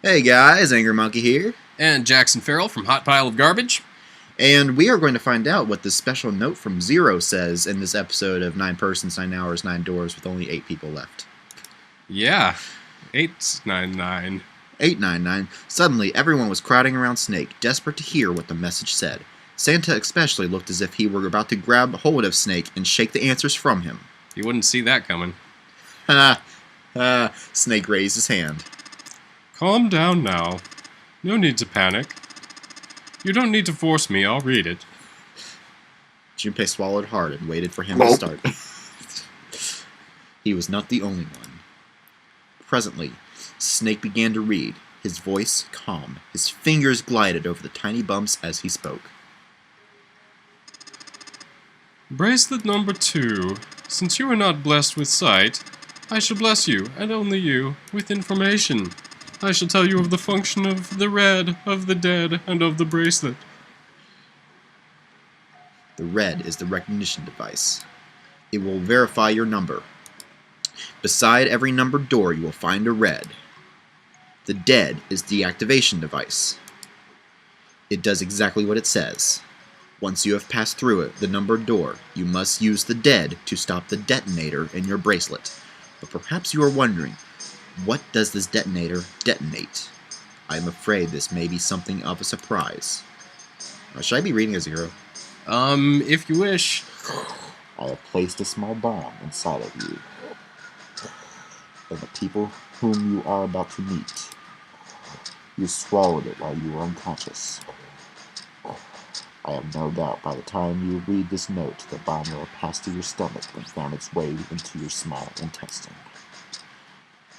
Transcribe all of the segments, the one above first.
Hey guys, Angry Monkey here. And Jackson Ferrell from Hot Pile of Garbage. And we are going to find out what the special note from Zero says in this episode of 9 Persons, 9 Hours, 9 Doors with only 8 people left. Yeah, 899. 899. Suddenly, everyone was crowding around Snake, desperate to hear what the message said. Santa especially looked as if he were about to grab hold of Snake and shake the answers from him. You wouldn't see that coming. Snake raised his hand. Calm down now. No need to panic. You don't need to force me, I'll read it. Junpei swallowed hard and waited for him to start. He was not the only one. Presently, Snake began to read, his voice calm. His fingers glided over the tiny bumps as he spoke. Bracelet number 2. Since you are not blessed with sight, I shall bless you, and only you, with information. I shall tell you of the function of the red, of the dead, and of the bracelet. The red is the recognition device. It will verify your number. Beside every numbered door, you will find a red. The dead is the activation device. It does exactly what it says. Once you have passed through it, the numbered door, you must use the dead to stop the detonator in your bracelet. But perhaps you are wondering, what does this detonator detonate? I am afraid this may be something of a surprise. Should I be reading a 0? If you wish. I have placed a small bomb inside of you, and the people whom you are about to meet. You swallowed it while you were unconscious. I have no doubt by the time you read this note, the bomb will have passed through your stomach and found its way into your small intestine.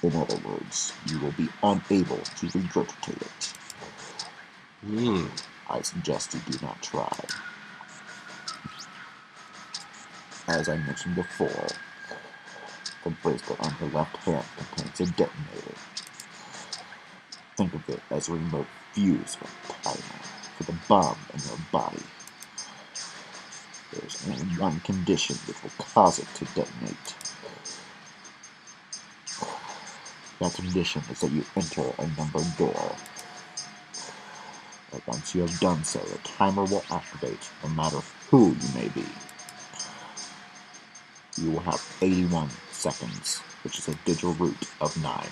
In other words, you will be unable to regurgitate it. I suggest you do not try. As I mentioned before, the bracelet on your left hand contains a detonator. Think of it as a remote fuse or timer for the bomb in your body. There is only one condition which will cause it to detonate. That condition is that you enter a numbered door. But once you have done so, the timer will activate, no matter who you may be. You will have 81 seconds, which is a digital root of 9.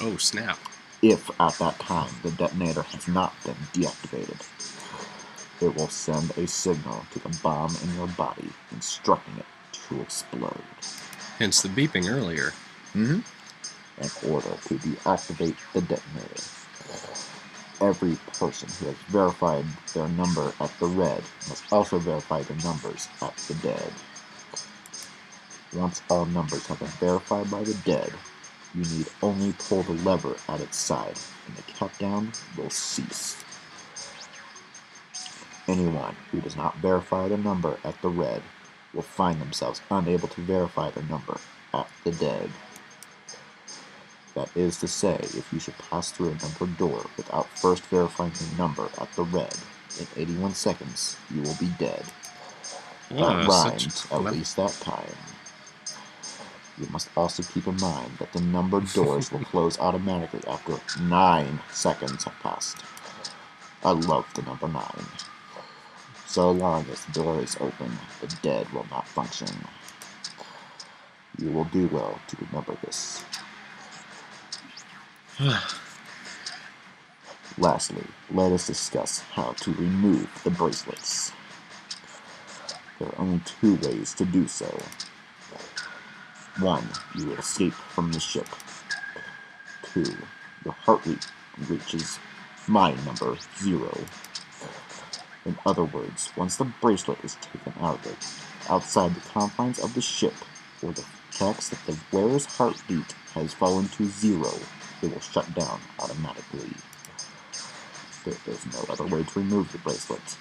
Oh, snap. If at that time the detonator has not been deactivated, it will send a signal to the bomb in your body, instructing it to explode. Hence the beeping earlier. In order to deactivate the detonator, every person who has verified their number at the red must also verify the numbers at the dead. Once all numbers have been verified by the dead, you need only pull the lever at its side, and the countdown will cease. Anyone who does not verify the number at the red will find themselves unable to verify the number at the dead. That is to say, if you should pass through a numbered door without first verifying the number at the red, in 81 seconds, you will be dead. That rhymed, at least that time. You must also keep in mind that the numbered doors will close automatically after 9 seconds have passed. I love the number 9. So long as the door is open, the dead will not function. You will do well to remember this. Lastly, let us discuss how to remove the bracelets. There are only 2 ways to do so. 1. You will escape from the ship. 2. Your heart rate reaches my number 0. In other words, once the bracelet is taken outside the confines of the ship, or detects that the wearer's heartbeat has fallen to 0, it will shut down automatically. There is no other way to remove the bracelet.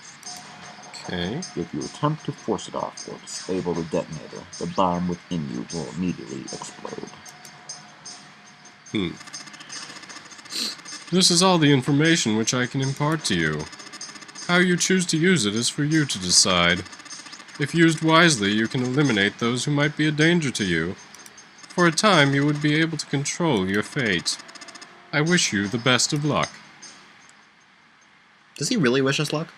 Okay. If you attempt to force it off or disable the detonator, the bomb within you will immediately explode. This is all the information which I can impart to you. How you choose to use it is for you to decide. If used wisely, you can eliminate those who might be a danger to you. For a time, you would be able to control your fate. I wish you the best of luck. Does he really wish us luck?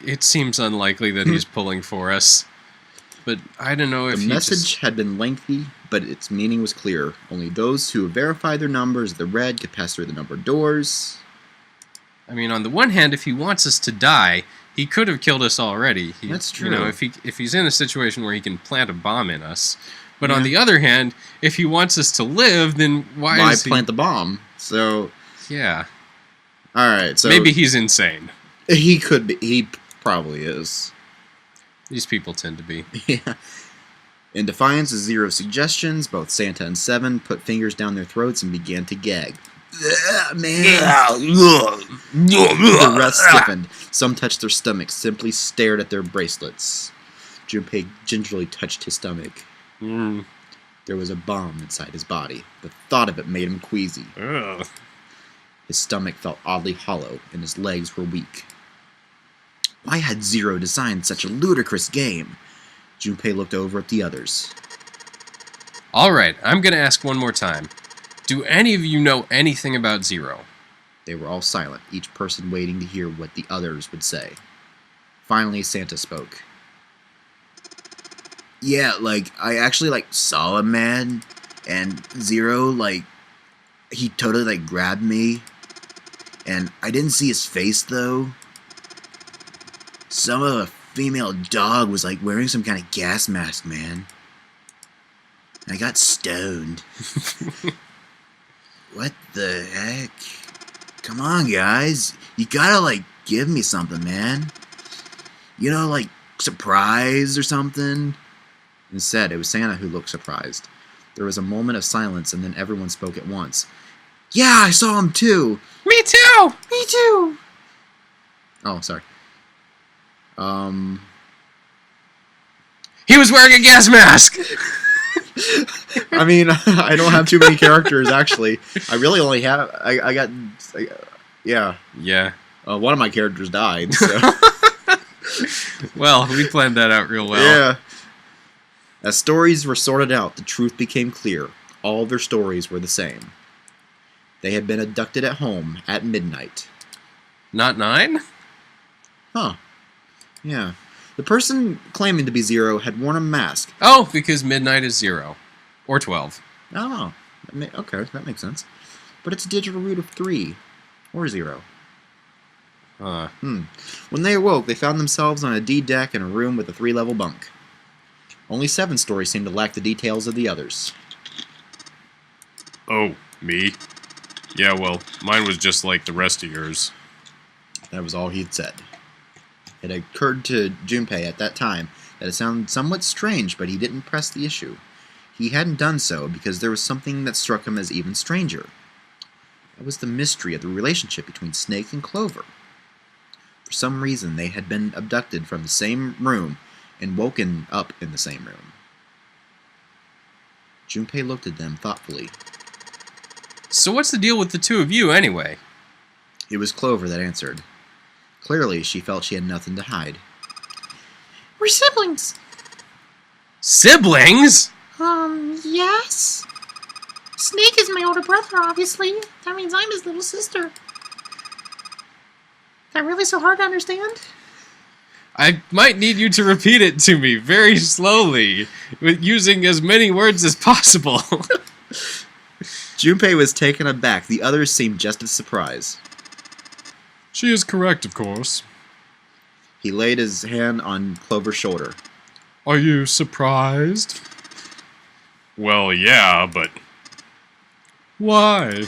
It seems unlikely that he's pulling for us. But I don't know if the message had been lengthy, but its meaning was clear. Only those who verified their numbers at the red could pass through the numbered doors. I mean, on the one hand, if he wants us to die, he could have killed us already. That's true. You know, if he's in a situation where he can plant a bomb in us. But on the other hand, if he wants us to live, then why plant the bomb? So yeah. All right. So maybe he's insane. He could be. He probably is. These people tend to be. Yeah. In defiance of Zero's suggestions, both Santa and Seven put fingers down their throats and began to gag. Man. The rest stiffened. Some touched their stomachs, simply stared at their bracelets. Junpei gingerly touched his stomach. There was a bomb inside his body. The thought of it made him queasy. Ugh. His stomach felt oddly hollow, and his legs were weak. Why had Zero designed such a ludicrous game? Junpei looked over at the others. Alright, I'm gonna ask one more time. Do any of you know anything about Zero? They were all silent, each person waiting to hear what the others would say. Finally, Santa spoke. Yeah, I actually, saw him, man, and Zero, he totally, grabbed me, and I didn't see his face, though. Some of a female dog was, wearing some kind of gas mask, man. I got stoned. What the heck? Come on, guys. You gotta, give me something, man. You know, surprise or something? Instead, it was Santa who looked surprised. There was a moment of silence, and then everyone spoke at once. Yeah, I saw him too! Me too! Me too! Oh, sorry. He was wearing a gas mask! I mean, I don't have too many characters, actually. I really only have... Yeah. Yeah. One of my characters died, so... Well, we planned that out real well. Yeah. As stories were sorted out, the truth became clear. All their stories were the same. They had been abducted at home at midnight. Not 9? Huh. Yeah. The person claiming to be Zero had worn a mask. Oh, because midnight is 0. Or 12. Oh. Okay, that makes sense. But it's a digital root of 3. Or 0. When they awoke, they found themselves on a D deck in a room with a 3-level bunk. Only 7's story seemed to lack the details of the others. Oh, me? Yeah, well, mine was just like the rest of yours. That was all he'd said. It occurred to Junpei at that time that it sounded somewhat strange, but he didn't press the issue. He hadn't done so because there was something that struck him as even stranger. That was the mystery of the relationship between Snake and Clover. For some reason, they had been abducted from the same room and woken up in the same room. Junpei looked at them thoughtfully. So what's the deal with the two of you, anyway? It was Clover that answered. Clearly, she felt she had nothing to hide. We're siblings. Siblings? Yes. Snake is my older brother, obviously. That means I'm his little sister. That really so hard to understand? I might need you to repeat it to me very slowly, with using as many words as possible. Junpei was taken aback. The others seemed just as surprised. She is correct, of course. He laid his hand on Clover's shoulder. Are you surprised? Well, yeah, but... Why?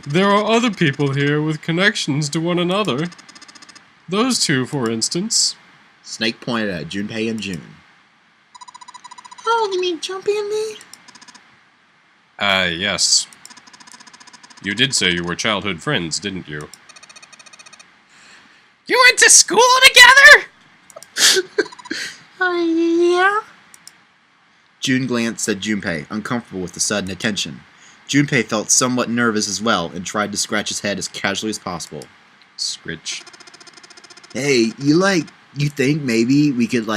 There are other people here with connections to one another. Those two, for instance. Snake pointed at Junpei and June. Oh, you mean Jumpy and me? Yes. You did say you were childhood friends, didn't you? You went to school together? Yeah. June glanced at Junpei, uncomfortable with the sudden attention. Junpei felt somewhat nervous as well and tried to scratch his head as casually as possible. Scritch. Hey, you think maybe we could,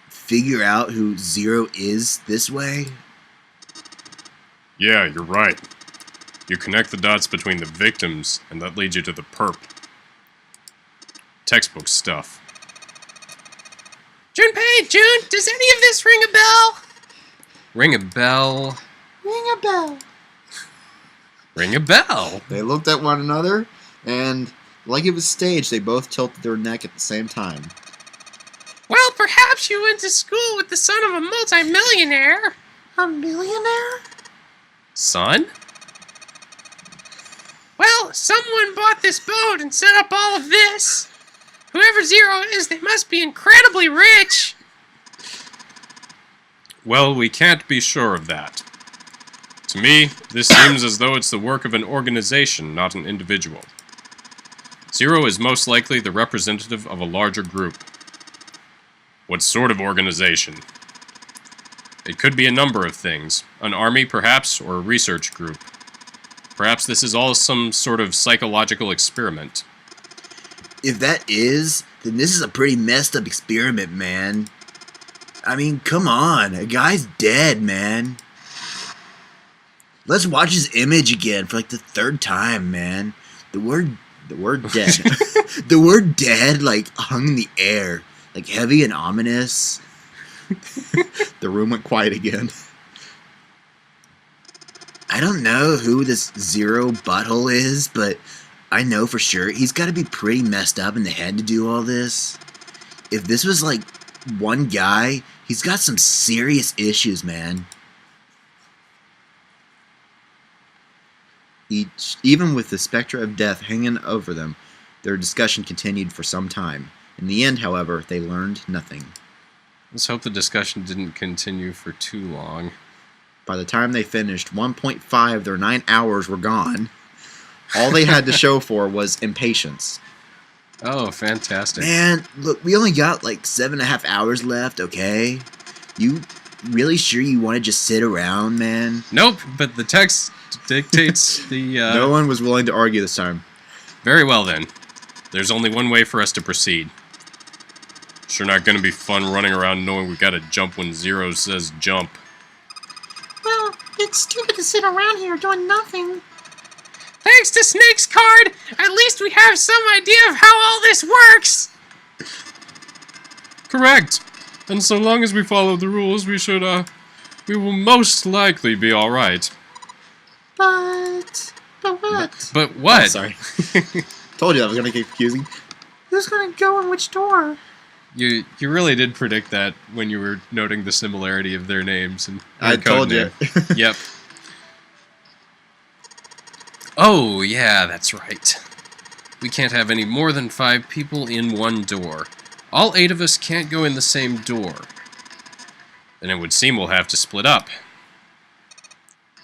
figure out who Zero is this way? Yeah, you're right. You connect the dots between the victims, and that leads you to the perp. Textbook stuff. Junpei, June, does any of this ring a bell? Ring a bell. Ring a bell. Ring a bell. They looked at one another, and like it was staged, they both tilted their neck at the same time. Well, perhaps you went to school with the son of a multi-millionaire. A millionaire? Son? Well, someone bought this boat and set up all of this. Whoever Zero is, they must be incredibly rich. Well, we can't be sure of that. To me, this seems as though it's the work of an organization, not an individual. Zero is most likely the representative of a larger group. What sort of organization? It could be a number of things. An army, perhaps, or a research group. Perhaps this is all some sort of psychological experiment. If that is, then this is a pretty messed up experiment, man. I mean, come on, a guy's dead, man. Let's watch his image again for like the third time, man. The word dead. The word dead, like, hung in the air, like heavy and ominous. The room went quiet again. I don't know who this Zero butthole is, but I know for sure he's got to be pretty messed up in the head to do all this. If this was like one guy, he's got some serious issues, man. Even with the specter of death hanging over them, their discussion continued for some time. In the end, however, they learned nothing. Let's hope the discussion didn't continue for too long. By the time they finished, 1.5 of their 9 hours were gone. All they had to show for was impatience. Oh, fantastic. Man, look, we only got like 7.5 hours left, okay? You really sure you want to just sit around, man? Nope, but the text dictates the... No one was willing to argue this time. Very well, then. There's only one way for us to proceed. Sure not gonna be fun running around knowing we gotta jump when Zero says jump. Well, it's stupid to sit around here doing nothing. Thanks to Snake's card, at least we have some idea of how all this works. Correct. And so long as we follow the rules, we will most likely be alright. But what? But what? Oh, sorry. Told you that was going to get confusing. Who's gonna go in which door? You really did predict that when you were noting the similarity of their names. And I told you. Yep. Oh, yeah, that's right. We can't have any more than 5 people in one door. All 8 of us can't go in the same door. Then it would seem we'll have to split up.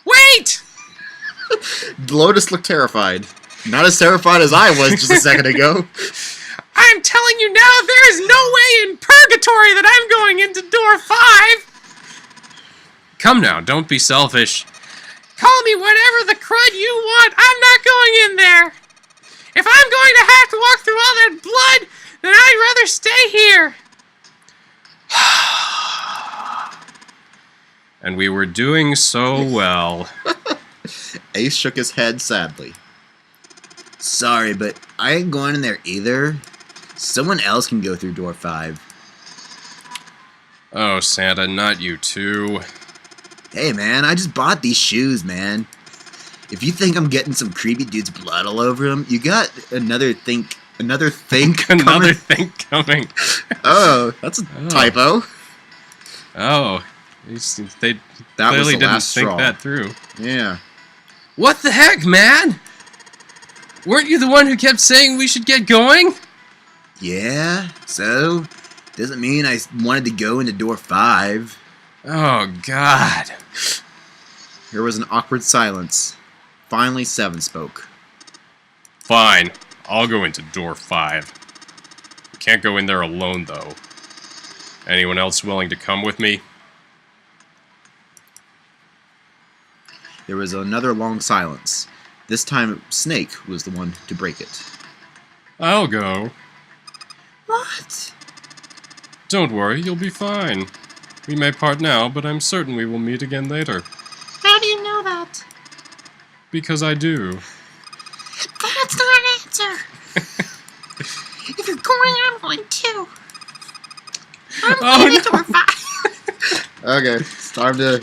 Wait! Lotus looked terrified. Not as terrified as I was just a second ago. I'm telling you now, there is no way in purgatory that I'm going into door 5! Come now, don't be selfish. Call me whatever the crud you want, I'm not going in there! If I'm going to have to walk through all that blood, then I'd rather stay here! And we were doing so well. Ace shook his head sadly. Sorry, but I ain't going in there either. Someone else can go through door 5. Oh, Santa, not you too. Hey, man, I just bought these shoes, man. If you think I'm getting some creepy dude's blood all over them, you got another thing Another coming. thing coming. Oh, that's a typo. Oh, they That was clearly the didn't last think straw. that through. Yeah. What the heck, man? Weren't you the one who kept saying we should get going? Yeah, so? Doesn't mean I wanted to go into door 5. Oh, God. There was an awkward silence. Finally, 7 spoke. Fine, I'll go into door 5. I can't go in there alone, though. Anyone else willing to come with me? There was another long silence. This time, Snake was the one to break it. I'll go. What? Don't worry, you'll be fine. We may part now, but I'm certain we will meet again later. How do you know know that? Because I do. That's not an answer. If you're going, I'm going too. I'm going to door 5. Okay, it's time to...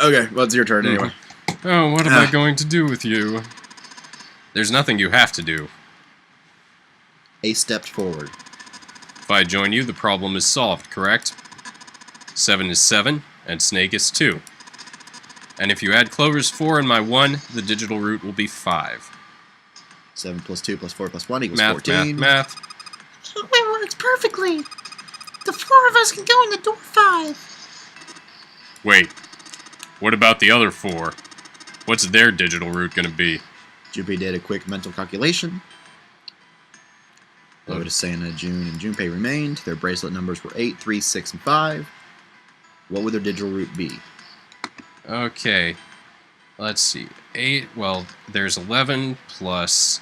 Okay, well, it's your turn anyway. Oh, what am I going to do with you? There's nothing you have to do. Ace stepped forward. If I join you, the problem is solved, correct? 7 is 7, and Snake is 2. And if you add Clover's 4 and my 1, the digital root will be 5. 7 plus 2 plus 4 plus 1 equals Math, 14. math. It works perfectly. The 4 of us can go in the door 5. Wait, what about the other 4? What's their digital root gonna be? Junpei did a quick mental calculation. Lotus, Santa, June, and Junpei remained. Their bracelet numbers were 8, 3, 6, and 5. What would their digital root be? Okay, let's see. 8, well, there's 11 plus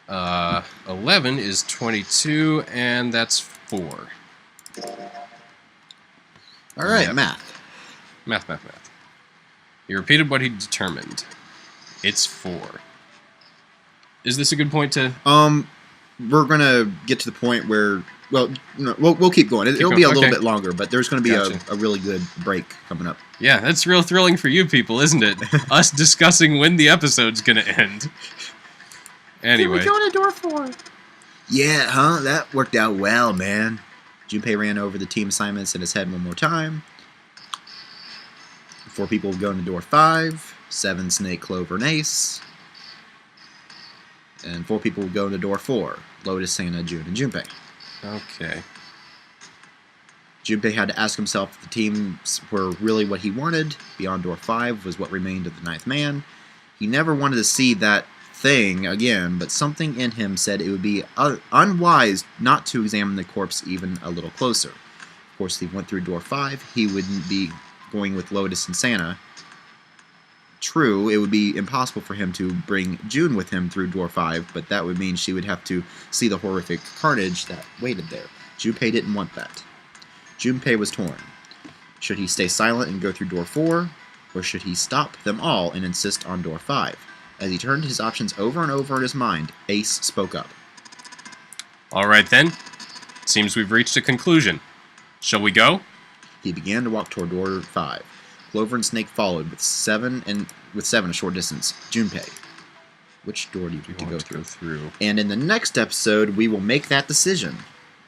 11 is 22, and that's 4. Alright, Yep. math. Math. He repeated what he determined. It's 4. Is this a good point to... We're gonna get to the point where... Well, no, we'll keep going. It'll be a little bit longer, but there's gonna be a really good break coming up. Yeah, that's real thrilling for you people, isn't it? Us discussing when the episode's gonna end. Anyway. Can we go to door 4? Yeah, huh? That worked out well, man. Junpei ran over the team assignments in his head one more time. 4 people go into door 5. 7, Snake, Clover, and Ace. And 4 people will go into door 4. Lotus, Santa, June, and Junpei. Okay. Junpei had to ask himself if the teams were really what he wanted. Beyond door 5 was what remained of the 9th man. He never wanted to see that thing again, but something in him said it would be unwise not to examine the corpse even a little closer. Of course, if he went through door 5, he wouldn't be going with Lotus and Santa. True, it would be impossible for him to bring June with him through door 5, but that would mean she would have to see the horrific carnage that waited there. Junpei didn't want that. Junpei was torn. Should he stay silent and go through door 4, or should he stop them all and insist on door 5? As he turned his options over and over in his mind, Ace spoke up. Alright then. Seems we've reached a conclusion. Shall we go? He began to walk toward door 5. Clover and Snake followed, with 7 a short distance. Junpei, which door do you want to go through? And in the next episode, we will make that decision.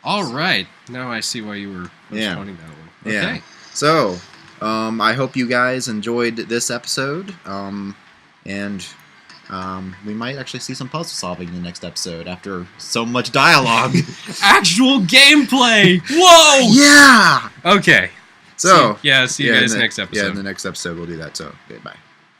Alright. Now I see why you were responding that one. Okay. Yeah. So, I hope you guys enjoyed this episode. And we might actually see some puzzle solving in the next episode after so much dialogue. Actual gameplay! Whoa! Yeah! Okay. So, see you guys next episode. Yeah, in the next episode we'll do that. So, okay, bye.